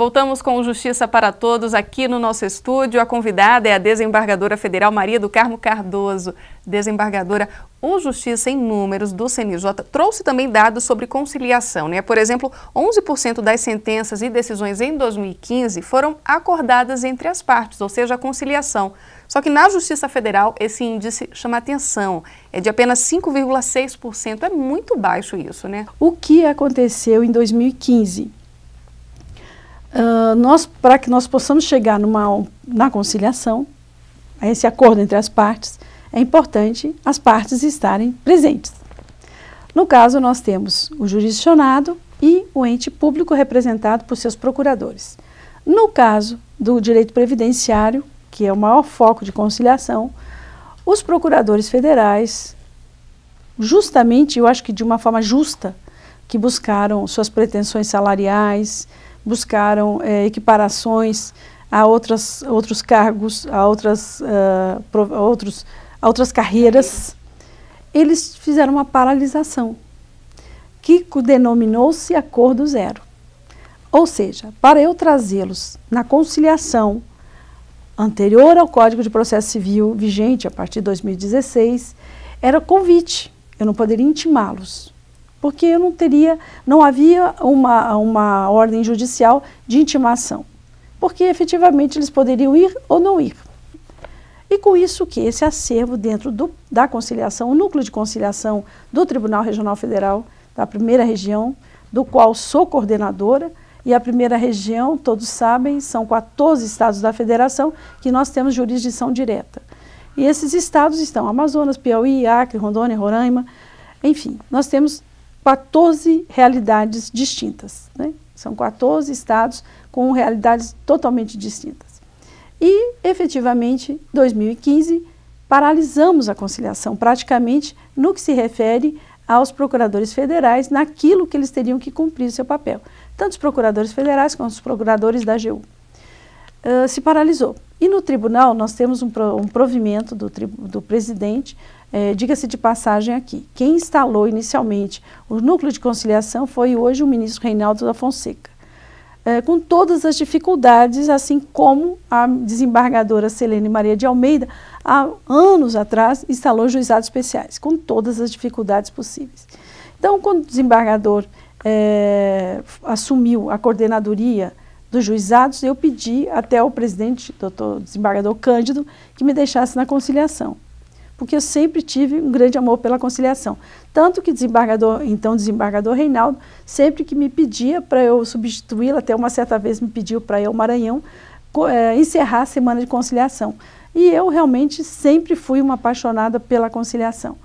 Voltamos com o Justiça para Todos aqui no nosso estúdio. A convidada é a desembargadora federal Maria do Carmo Cardoso. Desembargadora, o Justiça em Números do CNJ trouxe também dados sobre conciliação, né? Por exemplo, 11% das sentenças e decisões em 2015 foram acordadas entre as partes, ou seja, a conciliação. Só que na Justiça Federal esse índice chama atenção, é de apenas 5,6%, é muito baixo isso, né? O que aconteceu em 2015? Para que nós possamos chegar na conciliação, a esse acordo entre as partes, é importante as partes estarem presentes. No caso, nós temos o jurisdicionado e o ente público representado por seus procuradores. No caso do direito previdenciário, que é o maior foco de conciliação, os procuradores federais, justamente, eu acho que de uma forma justa, que buscaram suas pretensões salariais, buscaram equiparações a outros cargos, a outras carreiras, eles fizeram uma paralisação, que denominou-se Acordo Zero. Ou seja, para eu trazê-los na conciliação anterior ao Código de Processo Civil, vigente a partir de 2016, era convite, eu não poderia intimá-los. Porque não havia uma ordem judicial de intimação, porque efetivamente eles poderiam ir ou não ir. E com isso que esse acervo dentro da conciliação, o núcleo de conciliação do Tribunal Regional Federal, da primeira região, do qual sou coordenadora, e a primeira região, todos sabem, são 14 estados da federação que nós temos jurisdição direta. E esses estados estão Amazonas, Piauí, Acre, Rondônia, Roraima, enfim, nós temos 14 realidades distintas, né? São 14 estados com realidades totalmente distintas. E, efetivamente, em 2015, paralisamos a conciliação, praticamente no que se refere aos procuradores federais, naquilo que eles teriam que cumprir o seu papel. Tanto os procuradores federais quanto os procuradores da AGU. Se paralisou. E no tribunal nós temos um provimento do presidente. Diga-se de passagem aqui, quem instalou inicialmente o núcleo de conciliação foi hoje o ministro Reinaldo da Fonseca, com todas as dificuldades, assim como a desembargadora Selene Maria de Almeida, há anos atrás, instalou juizados especiais, com todas as dificuldades possíveis. Então, quando o desembargador assumiu a coordenadoria dos juizados, eu pedi até o presidente, doutor desembargador Cândido, que me deixasse na conciliação, porque eu sempre tive um grande amor pela conciliação. Tanto que então desembargador Reinaldo, sempre que me pedia para eu substituí-lo, até uma certa vez me pediu para ir ao Maranhão, encerrar a semana de conciliação. E eu realmente sempre fui uma apaixonada pela conciliação.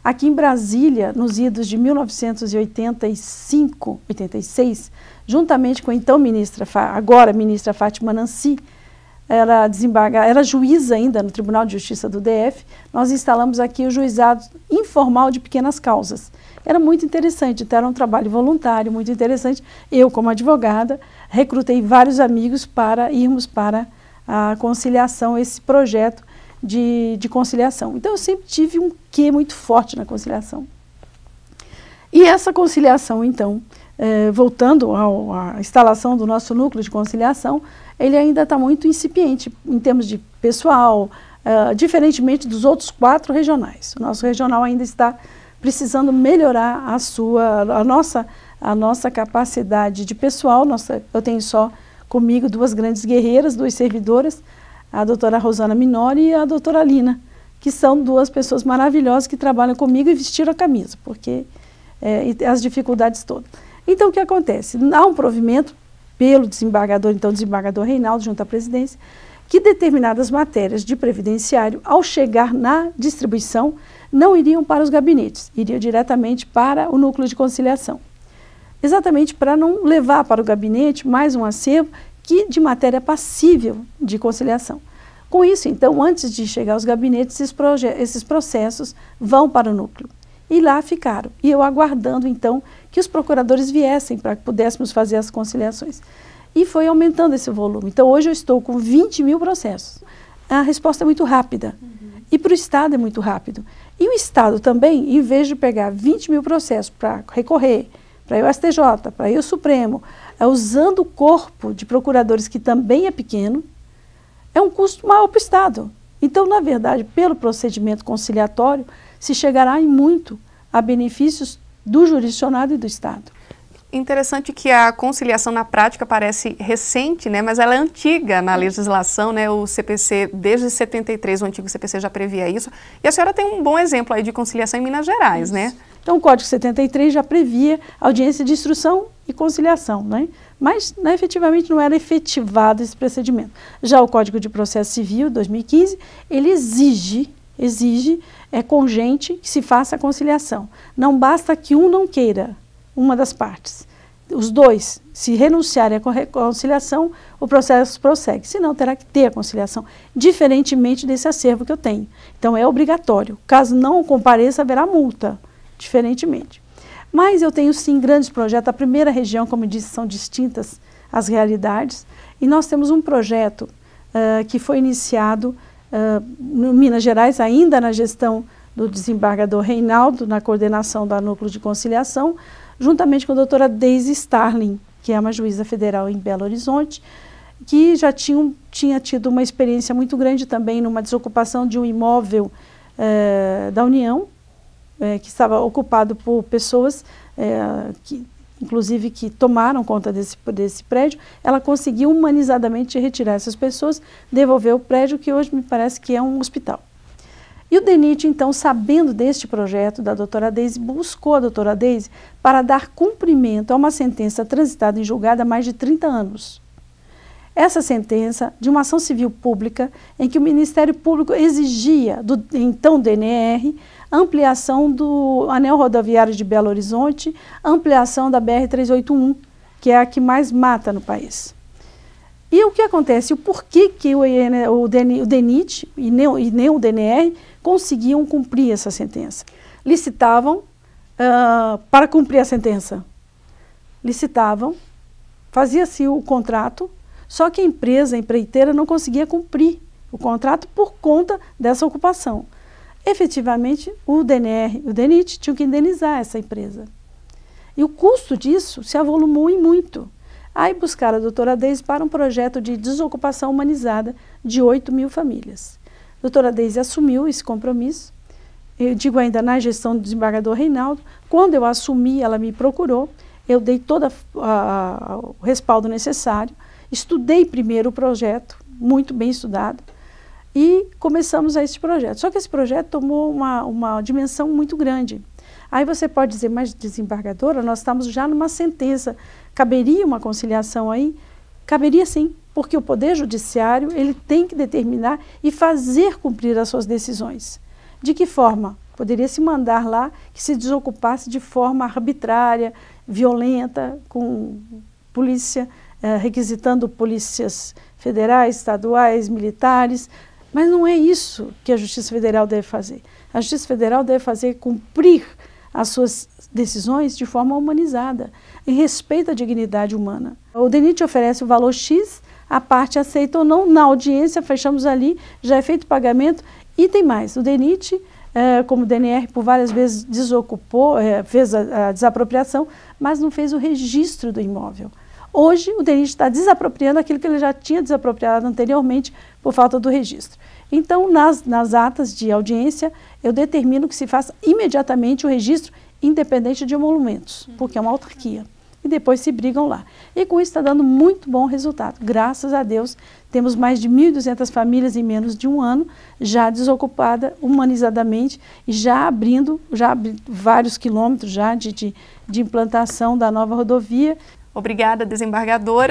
Aqui em Brasília, nos idos de 1985, 86, juntamente com a então agora ministra Fátima Nancy, era juíza ainda no Tribunal de Justiça do DF, nós instalamos aqui o juizado informal de pequenas causas. Era muito interessante, então era um trabalho voluntário, muito interessante. Eu, como advogada, recrutei vários amigos para irmos para a conciliação, esse projeto de conciliação. Então eu sempre tive um quê muito forte na conciliação. E essa conciliação, então, voltando à instalação do nosso núcleo de conciliação, ele ainda está muito incipiente em termos de pessoal, diferentemente dos outros 4 regionais. O nosso regional ainda está precisando melhorar a nossa capacidade de pessoal. Eu tenho só comigo 2 grandes guerreiras, 2 servidoras, a doutora Rosana Minori e a doutora Lina, que são 2 pessoas maravilhosas que trabalham comigo e vestiram a camisa, porque as dificuldades todas. Então, o que acontece? Há um provimento pelo desembargador, então desembargador Reinaldo, junto à presidência, que determinadas matérias de previdenciário, ao chegar na distribuição, não iriam para os gabinetes, iriam diretamente para o núcleo de conciliação. Exatamente para não levar para o gabinete mais um acervo de matéria passível de conciliação. Com isso, então, antes de chegar aos gabinetes, esses processos vão para o núcleo. E lá ficaram. E eu aguardando, então, que os procuradores viessem para que pudéssemos fazer as conciliações. E foi aumentando esse volume. Então, hoje eu estou com 20 mil processos. A resposta é muito rápida. E para o Estado é muito rápido. E o Estado também, em vez de pegar 20 mil processos para recorrer, para ir ao STJ, para ir ao Supremo, usando o corpo de procuradores, que também é pequeno, é um custo maior para o Estado. Então, na verdade, pelo procedimento conciliatório, se chegará em muito a benefícios do jurisdicionado e do Estado. Interessante que a conciliação na prática parece recente, né, mas ela é antiga na legislação, né, o CPC, desde 73, o antigo CPC já previa isso, e a senhora tem um bom exemplo aí de conciliação em Minas Gerais, isso, né? Então, o Código 73 já previa audiência de instrução e conciliação, né? Mas, né, efetivamente, não era efetivado esse procedimento. Já o Código de Processo Civil, 2015, ele exige congente que se faça a conciliação. Não basta que um não queira, uma das partes. Os dois, se renunciarem à conciliação, o processo prossegue. Senão, terá que ter a conciliação, diferentemente desse acervo que eu tenho. Então, é obrigatório. Caso não compareça, haverá multa, diferentemente. Mas eu tenho, sim, grandes projetos. A primeira região, como eu disse, são distintas as realidades. E nós temos um projeto que foi iniciado no Minas Gerais, ainda na gestão do desembargador Reinaldo, na coordenação da Núcleo de Conciliação, juntamente com a doutora Deise Starling, que é uma juíza federal em Belo Horizonte, que já tinha tido uma experiência muito grande também numa desocupação de um imóvel da União, que estava ocupado por pessoas inclusive que tomaram conta desse prédio. Ela conseguiu humanizadamente retirar essas pessoas, devolver o prédio, que hoje me parece que é um hospital. E o DENIT, então, sabendo deste projeto da doutora Deise, buscou a doutora Deise para dar cumprimento a uma sentença transitada em julgado há mais de 30 anos. Essa sentença de uma ação civil pública em que o Ministério Público exigia, do então DNR, ampliação do anel rodoviário de Belo Horizonte, ampliação da BR-381, que é a que mais mata no país. E o que acontece? O porquê que o DENIT e nem o DNR conseguiam cumprir essa sentença? Licitavam para cumprir a sentença. Licitavam, fazia-se o contrato, só que a empreiteira não conseguia cumprir o contrato por conta dessa ocupação. Efetivamente, o DNR e o DENIT tinham que indenizar essa empresa. E o custo disso se avolumou em muito. Aí buscaram a doutora Deise para um projeto de desocupação humanizada de 8.000 famílias. A doutora Deise assumiu esse compromisso, eu digo ainda na gestão do desembargador Reinaldo. Quando eu assumi, ela me procurou, eu dei todo o respaldo necessário, estudei primeiro o projeto, muito bem estudado, e começamos a esse projeto. Só que esse projeto tomou uma dimensão muito grande. Aí você pode dizer, mas desembargadora, nós estamos já numa sentença, caberia uma conciliação aí? Caberia sim, porque o Poder Judiciário ele tem que determinar e fazer cumprir as suas decisões. De que forma? Poderia se mandar lá que se desocupasse de forma arbitrária, violenta, com polícia, requisitando polícias federais, estaduais, militares, mas não é isso que a Justiça Federal deve fazer. A Justiça Federal deve fazer cumprir as suas decisões de forma humanizada, em respeito à dignidade humana. O DENIT oferece o valor X, a parte aceita ou não, na audiência fechamos ali, já é feito o pagamento e tem mais. O DENIT, como o DNR por várias vezes desocupou, fez a desapropriação, mas não fez o registro do imóvel. Hoje, o DENIT está desapropriando aquilo que ele já tinha desapropriado anteriormente por falta do registro. Então, nas atas de audiência, eu determino que se faça imediatamente o registro independente de emolumentos, porque é uma autarquia. E depois se brigam lá. E com isso está dando muito bom resultado. Graças a Deus, temos mais de 1.200 famílias em menos de um ano, já desocupada humanizadamente e já abrindo vários quilômetros já de implantação da nova rodovia. Obrigada, desembargadora.